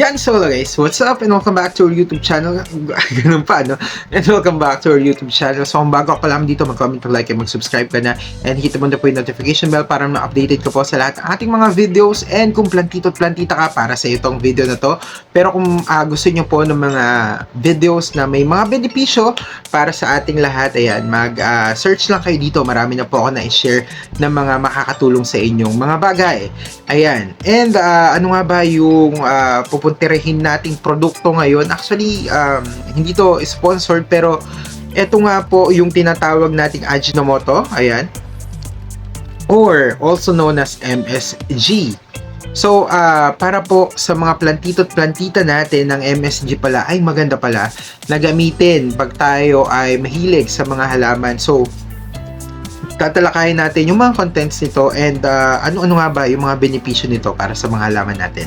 Yan, so guys, what's up and welcome back to our YouTube channel. Ganun pa, no? And welcome back to our YouTube channel. So kung bago ka pa lang dito, mag-comment, mag-like, and mag-subscribe ka na. And hit mo na po yung notification bell para ma-updated ka po sa lahat ng ating mga videos. And kung plantito at plantita ka para sa itong video na to. Pero kung gusto nyo po ng mga videos na may mga benepisyo para sa ating lahat, ayan, mag-search lang kayo dito. Marami na po ako na-share ng mga makakatulong sa inyong mga bagay. Ayan. And ano nga ba yung pupuntirehin nating produkto ngayon? Actually, hindi to sponsored pero eto nga po yung tinatawag nating Ajinomoto, ayan, or also known as MSG. So, para po sa mga plantito at plantita natin ng MSG pala ay maganda pala na gamitin pag tayo ay mahilig sa mga halaman. So, tatalakayin natin yung mga contents nito and ano-ano nga ba yung mga benepisyo nito para sa mga halaman natin.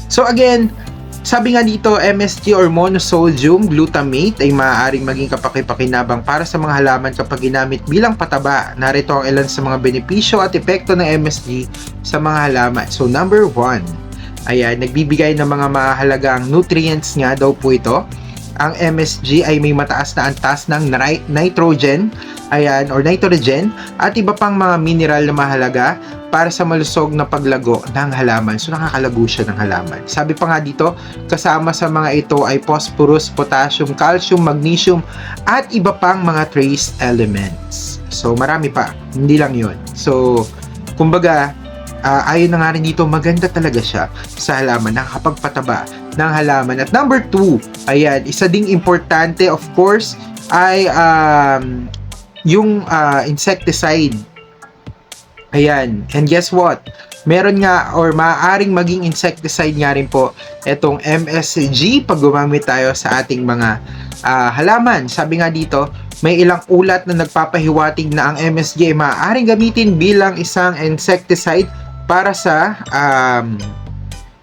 So again, sabi nga dito, MSG or monosodium glutamate ay maaaring maging kapaki-pakinabang para sa mga halaman kapag ginamit bilang pataba. Narito ang ilan sa mga benepisyo at epekto ng MSG sa mga halaman. So number 1, ayan, nagbibigay ng mga mahalagang nutrients nga daw po ito. Ang MSG ay may mataas na antas ng nitrogen, ayan, or nitrogen at iba pang mga mineral na mahalaga para sa malusog na paglago ng halaman. So nakakalago siya ng halaman. Sabi pa nga dito, kasama sa mga ito ay phosphorus, potassium, calcium, magnesium at iba pang mga trace elements. So marami pa, hindi lang yun. So kumbaga, ayon na nga rin dito, maganda talaga siya sa halaman, nakakapagpataba ng halaman. At number 2, ayan, isa ding importante of course ay yung insecticide. Ayan, and guess what? Meron nga or maaaring maging insecticide nga rin po itong MSG pag gumamit tayo sa ating mga halaman. Sabi nga dito, may ilang ulat na nagpapahiwatig na ang MSG ay maaaring gamitin bilang isang insecticide para sa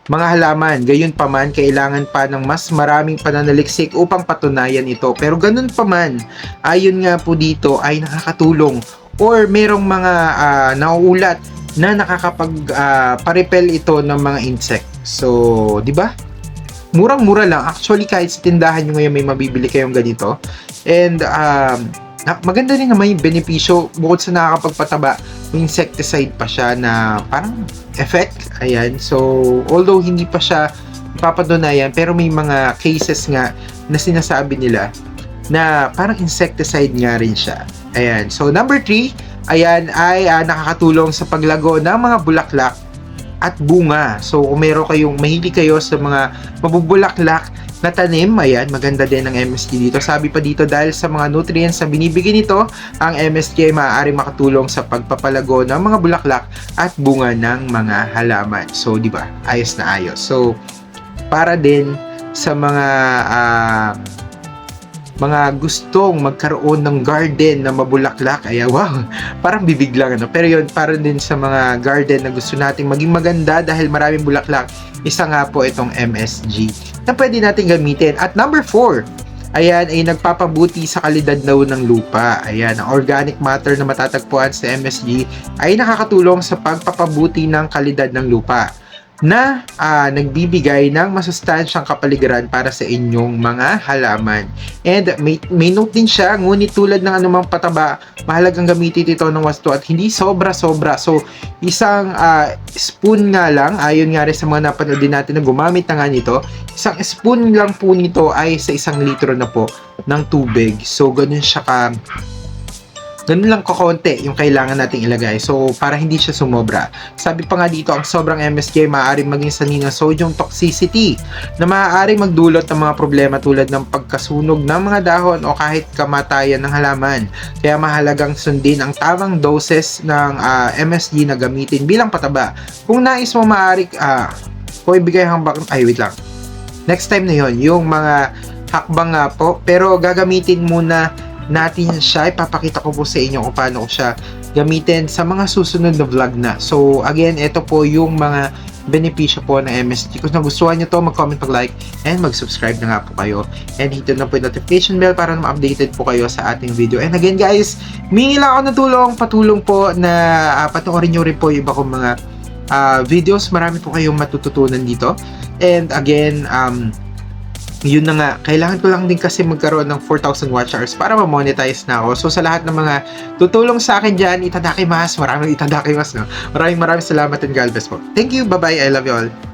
mga halaman. Gayunpaman, kailangan pa ng mas maraming pananaliksik upang patunayan ito. Pero ganun pa man, ayon nga po dito ay nakakatulong or merong mga nauulat na nakakapag-parepel ito ng mga insect. So, di ba? Murang-mura lang. Actually, kahit sa tindahan nyo ngayon may mabibili kayong ganito. And maganda rin naman yung benepisyo bukod sa nakakapagpataba, may insecticide pa siya na parang effect. Ayan. So, although hindi pa siya papatunayan, pero may mga cases nga na sinasabi nila na parang insecticide nga rin siya. Ayan. So, number 3, ayan, ay nakakatulong sa paglago ng mga bulaklak at bunga. So, kung meron kayong mahilig kayo sa mga mabubulaklak na tanim, ayan, maganda din ang MSG dito. Sabi pa dito, dahil sa mga nutrients na binibigay nito, ang MSG ay maaaring makatulong sa pagpapalago ng mga bulaklak at bunga ng mga halaman. So, di ba? Ayos na ayos. So, para din sa mga gustong magkaroon ng garden na mabulaklak, ay wow, parang bibig lang, ano? Pero yun, para din sa mga garden na gusto nating maging maganda dahil maraming bulaklak, isa nga po itong MSG na pwede natin gamitin. At number 4, ayan, ay nagpapabuti sa kalidad daw ng lupa. Ayan, ang organic matter na matatagpuan sa MSG ay nakakatulong sa pagpapabuti ng kalidad ng lupa na nagbibigay ng masustansyang kapaligiran para sa inyong mga halaman. And may note din siya, ngunit tulad ng anumang pataba, mahalagang gamitin ito ng wasto at hindi sobra-sobra. So, isang spoon nga lang, ayon nga rin sa mga napanood din natin na gumamit na nga nito, isang spoon lang po nito ay sa 1 litro na po ng tubig. So, ganun lang kakonti yung kailangan nating ilagay. So, para hindi siya sumobra. Sabi pa nga dito, ang sobrang MSG ay maaaring maging sanhi ng sodium toxicity na maaaring magdulot ng mga problema tulad ng pagkasunog ng mga dahon o kahit kamatayan ng halaman. Kaya mahalagang sundin ang tamang doses ng MSG na gamitin bilang pataba. Kung nais mo kung ibigay wait lang. Next time na yon yung mga hakbang nga po. Pero gagamitin muna natin siya, ipapakita ko po sa inyo kung paano ko siya gamitin sa mga susunod na vlog na. So again, ito po yung mga benepisyo po ng MSG. Kung nagustuhan nyo to, mag-comment, mag-like, and mag-subscribe na nga po kayo. And hit na po yung notification bell para ma-updated po kayo sa ating video. And again guys, mingi lang ako ng tulong, patulong po na panoorin nyo rin po yung iba kong mga videos. Marami po kayong matututunan dito. And again, yun na nga, kailangan ko lang din kasi magkaroon ng 4,000 watch hours para ma-monetize na ako. So sa lahat ng mga tutulong sa akin dyan, itadakimasu, maraming itadakimasu, no? Maraming salamat and God bless po. Thank you, bye-bye, I love you all.